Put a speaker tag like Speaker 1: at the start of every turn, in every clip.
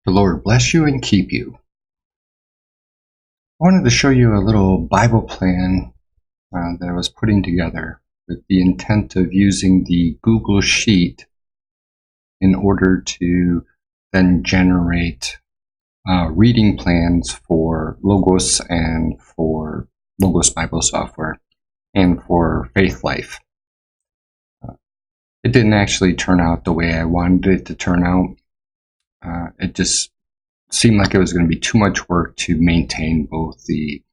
Speaker 1: The Lord bless you and keep you. I wanted to show you a little Bible plan that I was putting together with the intent of using the Google Sheet in order to then generate reading plans for Logos and for Logos Bible software and for Faith Life. It didn't actually turn out the way I wanted it to turn out. It just seemed like it was going to be too much work to maintain both the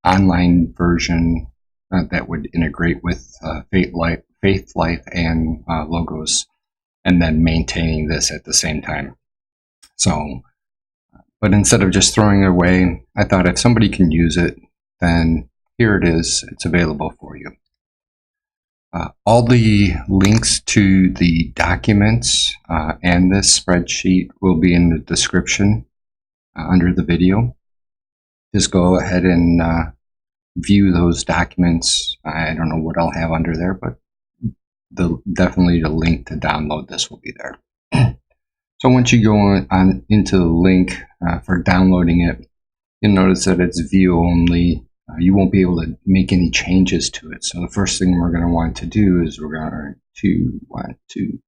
Speaker 1: online version that would integrate with Faith Life and Logos, and then maintaining this at the same time. So, but instead of just throwing it away, I thought if somebody can use it, then here it is. It's available for you. All the links to the documents and this spreadsheet will be in the description under the video. Just go ahead and view those documents. I don't know what I'll have under there, but definitely the link to download this will be there. So once you go on into the link for downloading it, you'll notice that it's view only. You won't be able to make any changes to it. So the first thing we're going to want to do is we're going to want to,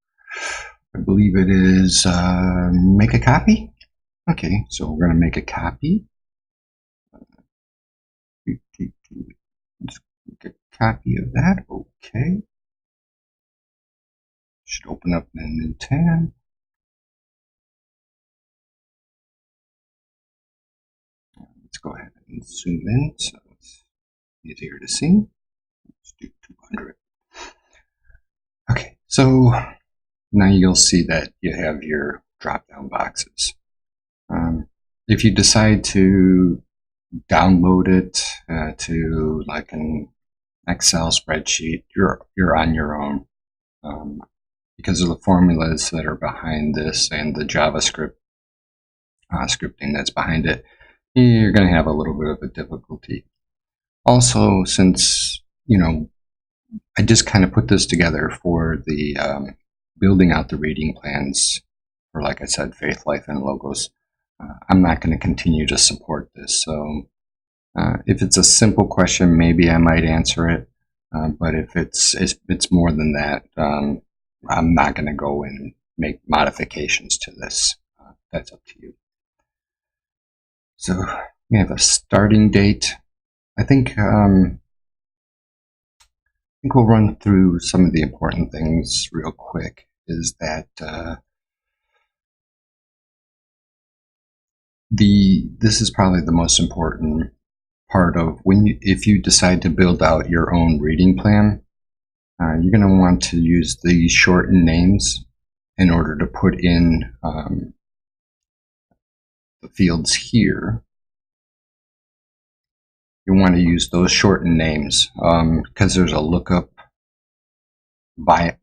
Speaker 1: I believe it is, make a copy. Okay, so we're going to make a copy. Let's make a copy of that. Okay. Should open up in a new tab. Let's go ahead and zoom in so it's easier to see. Let's do 200. Okay, so now you'll see that you have your drop-down boxes. If you decide to download it to like an Excel spreadsheet, you're on your own. Because of the formulas that are behind this and the JavaScript scripting that's behind it, you're going to have a little bit of a difficulty. Also, since, I just kind of put this together for the building out the reading plans for, like I said, Faith Life and Logos, I'm not going to continue to support this. So if it's a simple question, maybe I might answer it. But if it's more than that, I'm not going to go and make modifications to this. That's up to you. So we have a starting date. I think we'll run through some of the important things real quick. Is that this is probably the most important part of if you decide to build out your own reading plan. You're going to want to use the shortened names in order to put in the fields here. You want to use those shortened names because there's a lookup via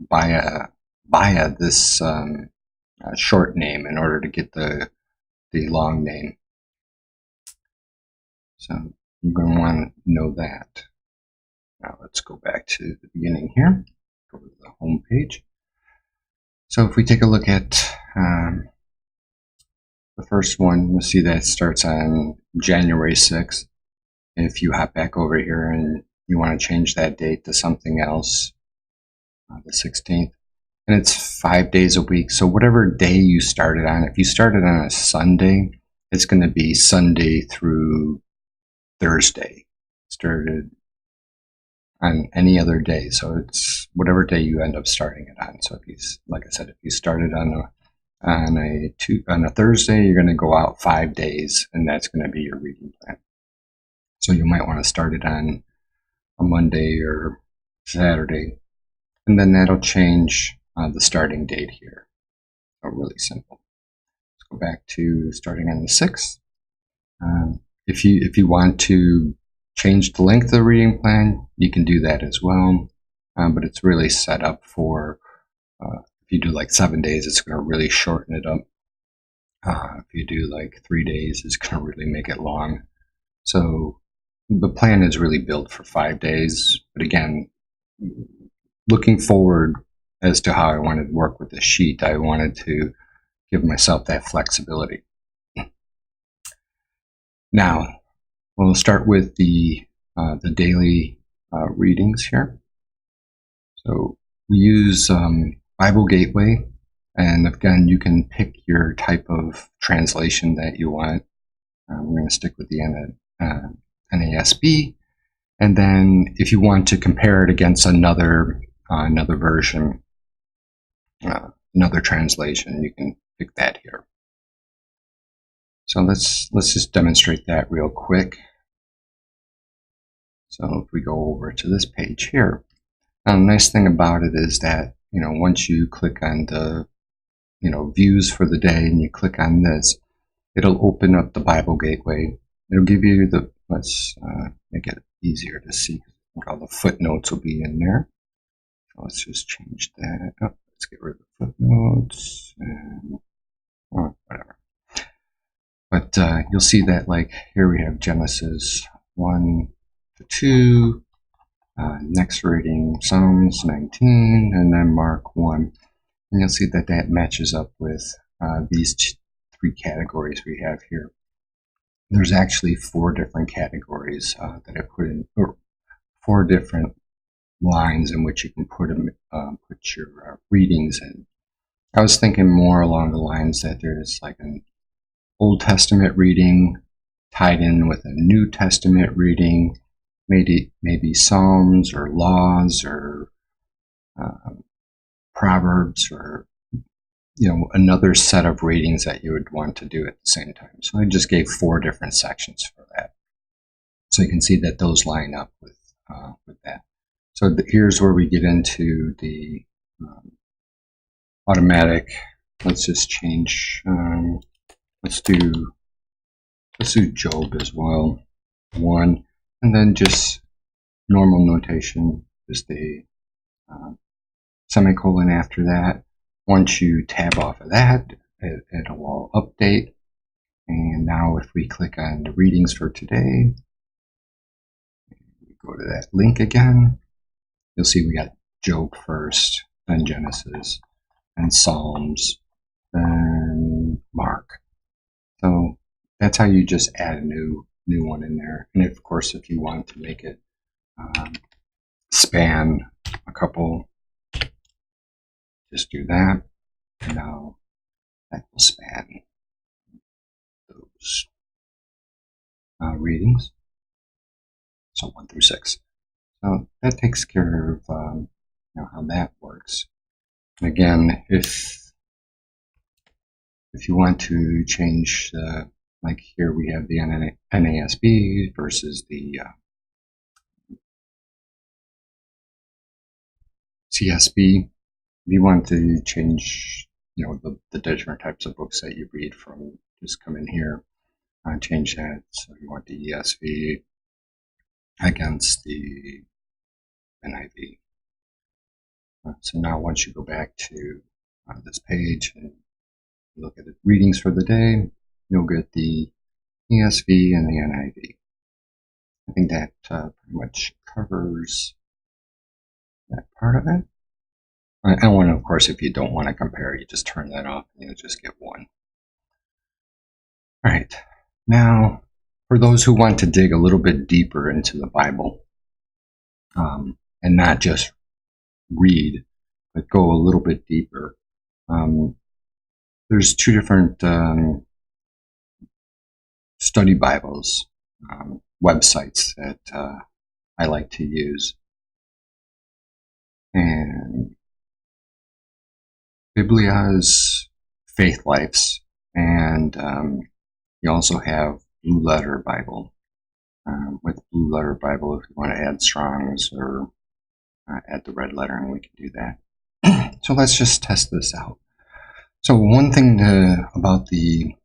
Speaker 1: this short name in order to get the long name. So you're going to want to know that. Now let's go back to the beginning here. Go to the home page. So if we take a look at the first one, you'll see that it starts on January 6th. If you hop back over here and you want to change that date to something else, the 16th, and it's 5 days a week. So whatever day you started on, if you started on a Sunday, it's going to be Sunday through Thursday. Started on any other day, so it's whatever day you end up starting it on. So if you, like I said, if you started on a Thursday, you're going to go out 5 days, and that's going to be your reading plan. So you might want to start it on a Monday or Saturday, and then that'll change the starting date here. So really simple. Let's go back to starting on the 6th. If you want to change the length of the reading plan, you can do that as well. But it's really set up for if you do like 7 days, it's going to really shorten it up. If you do like 3 days, it's going to really make it long. So the plan is really built for 5 days. But again, looking forward as to how I wanted to work with the sheet, I wanted to give myself that flexibility. Now, we'll start with the daily readings here. So we use Bible Gateway, and again, you can pick your type of translation that you want. We're going to stick with the NASB, and then if you want to compare it against another version, another translation, you can pick that here. So let's just demonstrate that real quick. So if we go over to this page here, now the nice thing about it is that, once you click on the, views for the day and you click on this, it'll open up the Bible Gateway. It'll give you let's make it easier to see. I think all the footnotes will be in there. So let's just change that. Oh, let's get rid of the footnotes and whatever. But you'll see that, like, here we have Genesis 1 to 2, next reading Psalms 19, and then Mark 1. And you'll see that that matches up with these three categories we have here. There's actually 4 different categories that I put in, or 4 different lines in which you can put your readings in. I was thinking more along the lines that there's like an Old Testament reading tied in with a New Testament reading, maybe Psalms or laws or Proverbs, or another set of readings that you would want to do at the same time. So I just gave 4 different sections for that, so you can see that those line up with that. So here's where we get into the automatic. Let's just change. Let's do Job as well, 1, and then just normal notation, just a semicolon after that. Once you tab off of that, it'll update. And now if we click on the readings for today, we go to that link again, you'll see we got Job first, then Genesis, and Psalms, then Mark. So that's how you just add a new one in there. And of course, if you want to make it span a couple, just do that. And now that will span those readings. So 1 through 6. So that takes care of how that works. And again, if you want to change, like here we have the NASB versus the CSB. If you want to change, the different types of books that you read from, just come in here and change that. So you want the ESV against the NIV. So now once you go back to this page and look at the readings for the day, you'll get the ESV and the NIV. I think that pretty much covers that part of it. And of course, if you don't want to compare, you just turn that off and you'll just get one. All right. Now, for those who want to dig a little bit deeper into the Bible, and not just read, but go a little bit deeper, there's 2 different study Bibles websites that I like to use. And Biblia's Faith Life's, and you also have Blue Letter Bible. With Blue Letter Bible, if you want to add Strong's or add the red lettering, we can do that. So let's just test this out. So one thing about the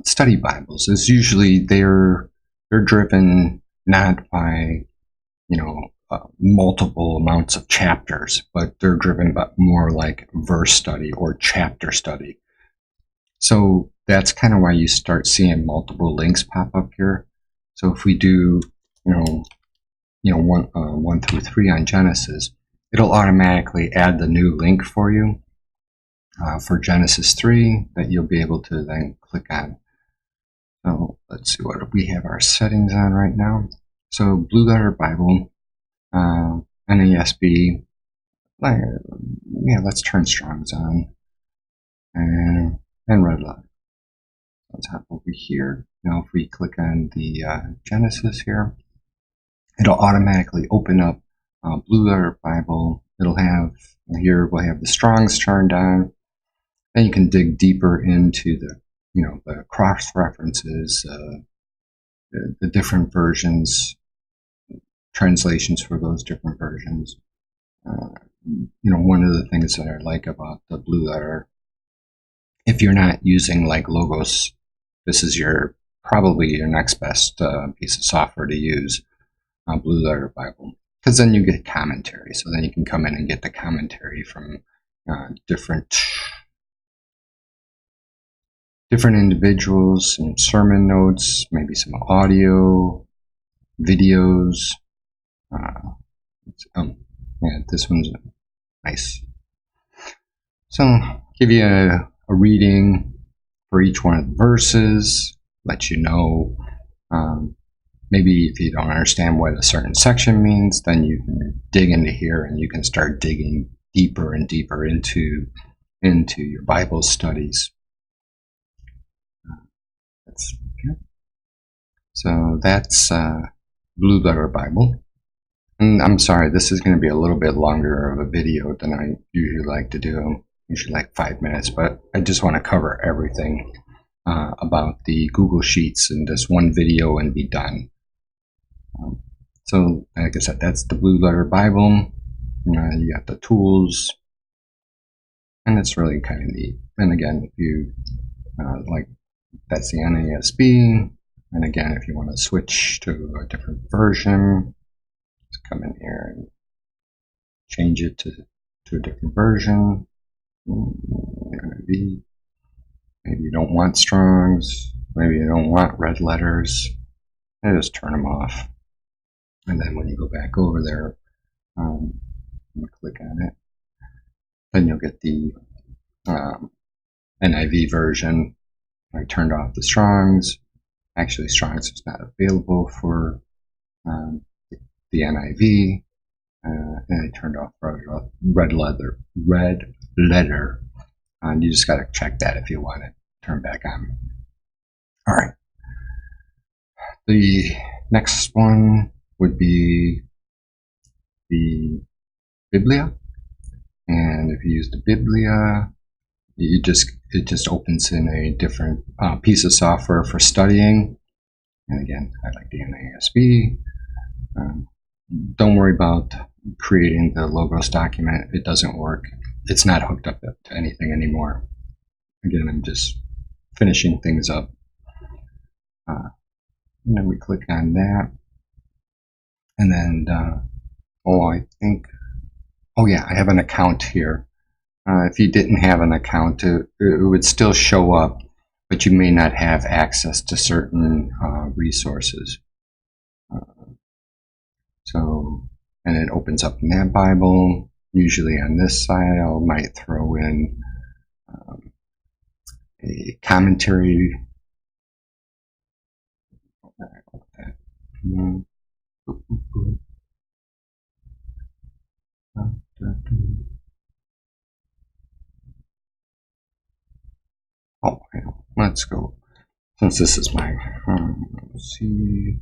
Speaker 1: study Bibles is usually they're driven not by multiple amounts of chapters, but they're driven by more like verse study or chapter study. So that's kind of why you start seeing multiple links pop up here. So if we do 1 through 3 on Genesis, it'll automatically add the new link for you. for Genesis 3 that you'll be able to then click on. So let's see what we have our settings on right now. So Blue Letter Bible, NASB. Yeah, let's turn Strong's on, and Red Letter. Let's hop over here. Now if we click on the Genesis here, it'll automatically open up Blue Letter Bible. It'll have, here we'll have the Strong's turned on. Then you can dig deeper into the, the cross references, the different versions, translations for those different versions. One of the things that I like about the Blue Letter, if you're not using like Logos, this is probably your next best piece of software to use, Blue Letter Bible, because then you get commentary. So then you can come in and get the commentary from different individuals, some sermon notes, maybe some audio, videos. Yeah, this one's nice. So give you a reading for each one of the verses, let you know, maybe if you don't understand what a certain section means, then you can dig into here and you can start digging deeper and deeper into your Bible studies. So that's Blue Letter Bible. And I'm sorry, this is going to be a little bit longer of a video than I usually like to do, usually like 5 minutes, but I just want to cover everything about the Google Sheets in this one video and be done. So like I said, that's the Blue Letter Bible. You got the tools, and it's really kind of neat. And again, if you that's the NASB. And again, if you want to switch to a different version, just come in here and change it to a different version. Maybe you don't want Strong's, maybe you don't want red letters, and just turn them off. And then when you go back over there, and click on it, then you'll get the NIV version. I turned off the Strong's. Actually, Strong's is not available for the NIV, and I turned off red letter. And you just got to check that if you want it turned back on. All right. The next one would be the Biblia, and if you use the Biblia, it just opens in a different piece of software for studying. And again, I like the NASB. Don't worry about creating the Logos document. It doesn't work. It's not hooked up to anything anymore. Again, I'm just finishing things up. And then we click on that. And then, I have an account here. If you didn't have an account, it would still show up, but you may not have access to certain resources. And it opens up in that Bible. Usually on this side, I might throw in a commentary. Let's go. Since this is my, let's see.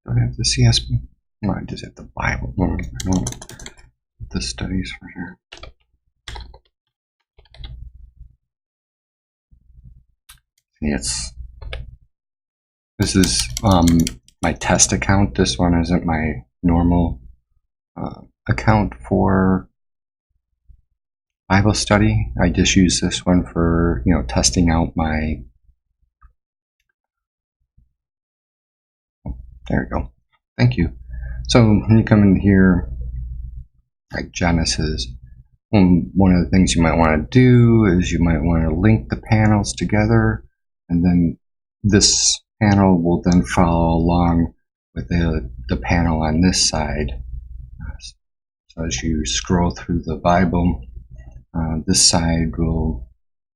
Speaker 1: Do I have the CSB? No, I just have the Bible. The studies for here. This is my test account. This one isn't my normal account for Bible study. I just use this one for, testing out my, there we go. Thank you. So when you come in here, like Genesis, one of the things you might want to do is you might want to link the panels together, and then this panel will then follow along with the panel on this side. So as you scroll through the Bible, This side will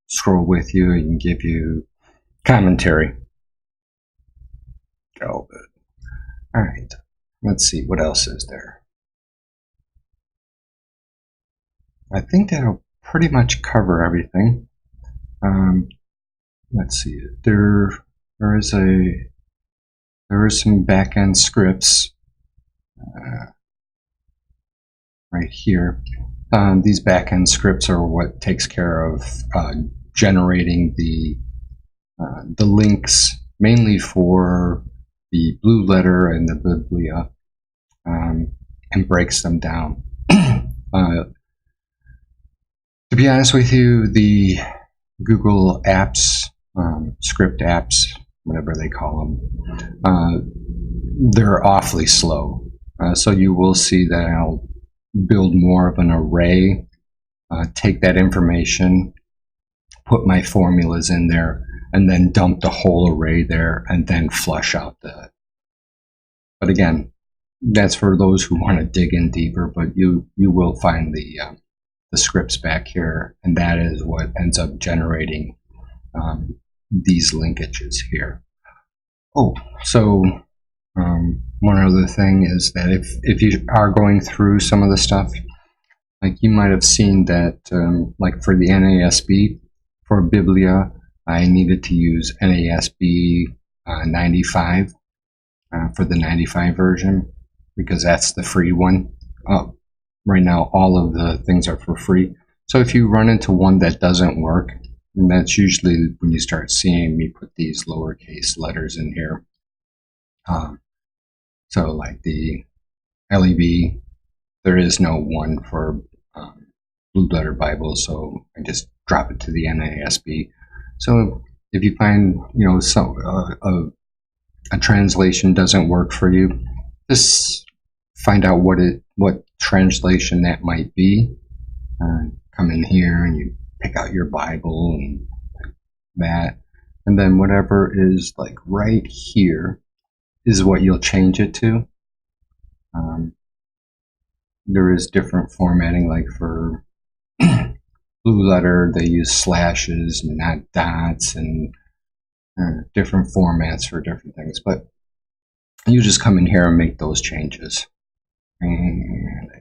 Speaker 1: scroll with you and give you commentary. Oh, good. All right. Let's see, what else is there? I think that'll pretty much cover everything. Let's see. There is some back-end scripts right here. These back-end scripts are what takes care of generating the links, mainly for the Blue Letter and the Biblia, and breaks them down. To be honest with you, the Google apps, script apps, whatever they call them, they're awfully slow. So you will see that I'll build more of an array, take that information, put my formulas in there, and then dump the whole array there, and then flush out the. But again, that's for those who want to dig in deeper. But you will find the scripts back here, and that is what ends up generating these linkages here. Oh, so one other thing is that if you are going through some of the stuff, like you might have seen that, like for the NASB, for Biblia, I needed to use NASB 95 for the 95 version, because that's the free one. Right now, all of the things are for free. So if you run into one that doesn't work, and that's usually when you start seeing me put these lowercase letters in here. So like the LEB, there is no one for Blue Letter Bible, so I just drop it to the NASB. So if you find, some a translation doesn't work for you, just find out what translation that might be. Come in here and you pick out your Bible and that, and then whatever is like right here is what you'll change it to. There is different formatting, like for Blue Letter, they use slashes, not dots, and different formats for different things. But you just come in here and make those changes. And I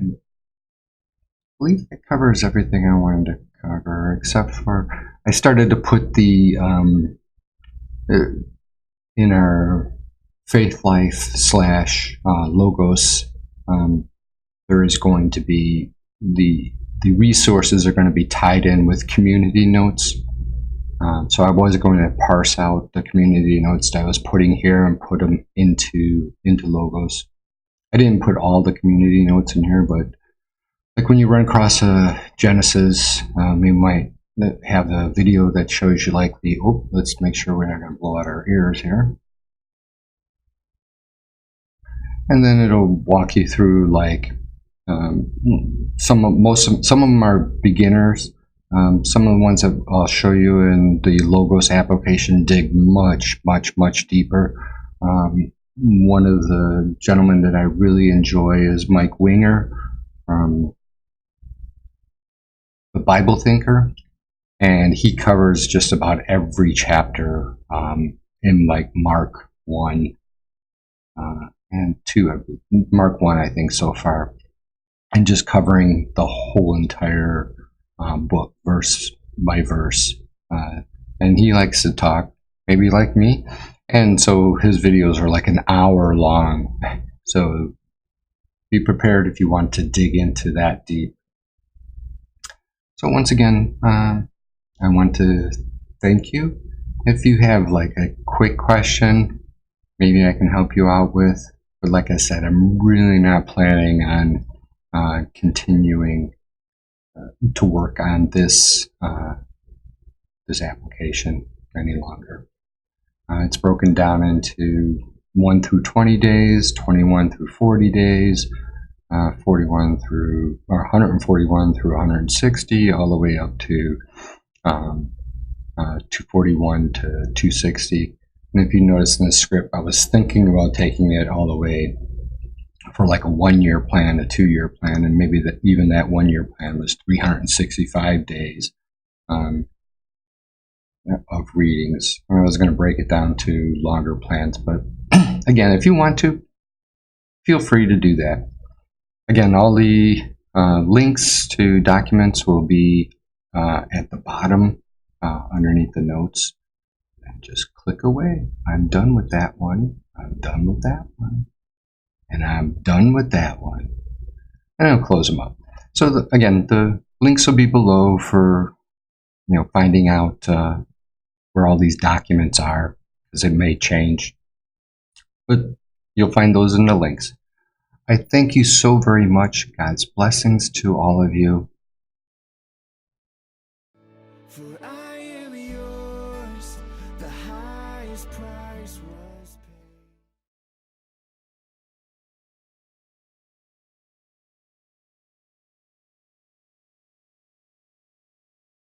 Speaker 1: believe it covers everything I wanted to cover, except for I started to put the in our Faith Life / Logos. There is going to be the resources are going to be tied in with community notes. So I was going to parse out the community notes that I was putting here and put them into Logos. I didn't put all the community notes in here, but like when you run across a Genesis, we might have a video that shows you like let's make sure we're not going to blow out our ears here. And then it'll walk you through like some of them are beginners. Some of the ones that I'll show you in the Logos application dig much deeper. One of the gentlemen that I really enjoy is Mike Winger, the Bible Thinker, and he covers just about every chapter in like Mark 1 and 2, Mark 1 I think so far, and just covering the whole entire book, verse by verse. And he likes to talk, maybe like me, and so his videos are like an hour long. So be prepared if you want to dig into that deep. So once again, I want to thank you. If you have like a quick question, maybe I can help you out with. But like I said, I'm really not planning on continuing to work on this application any longer. It's broken down into 1 through 20 days, 21 through 40 days, 141 through 160, all the way up to 241 to 260. And if you notice in the script, I was thinking about taking it all the way for like a 1 year plan, a 2 year plan, and maybe even that 1 year plan was 365 days of readings. I was going to break it down to longer plans, but again, if you want to, feel free to do that. Again, all the links to documents will be at the bottom underneath the notes. And just click away. I'm done with that one. I'm done with that one. And I'm done with that one. And I'll close them up. So again, the links will be below for finding out where all these documents are, because it may change. But you'll find those in the links. I thank you so very much. God's blessings to all of you.
Speaker 2: For I am yours, the highest price was